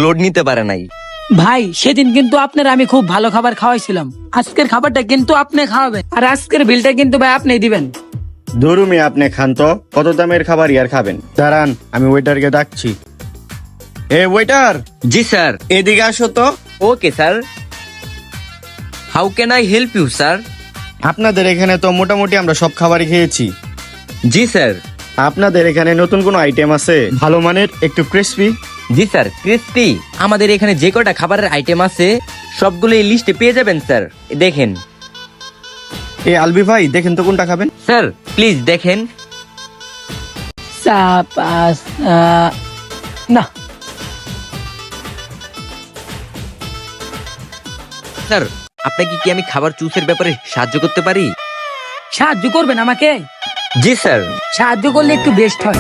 Load নিতে পারে নাই। ভাই সেদিন কিন্তু আপনার আমি খুব ভালো খাবার খাওয়াইছিলাম, আজকের খাবারটা কিন্তু আপনি খাওয়াবেন, আর আজকের বিলটা কিন্তু ভাই আপনি দিবেন। ধরুমি আপনি খান তো, কত দামের খাবার ইয়ার খাবেন? দাঁড়ান, আমি ওয়েটারকে ডাকছি। এ ওয়েটার, জি স্যার। এদিকে আসো তো। Okay sir, how can I help you sir? আপনাদের এখানে তো মোটামুটি আমরা সব খাবারই খেয়েছি। জি স্যার। আপনাদের এখানে নতুন কোনো আইটেম আছে ভালো মানের, একটু ক্রিস্পি? জি স্যার, ক্রিস্পি। আমাদের এখানে যে কটা খাবারের আইটেম আছে সবগুলো এই লিস্টে পেয়ে যাবেন স্যার। দেখেন এ আলবি ভাই, দেখেন তো কোনটা খাবেন। স্যার, প্লিজ দেখেন। না স্যার, আপনাকে কি আমি খাবার চুজের ব্যাপারে সাহায্য করতে পারি? সাহায্য করবেন আমাকে? জি স্যার। সাহায্য করলে একটু বেস্ট হয়।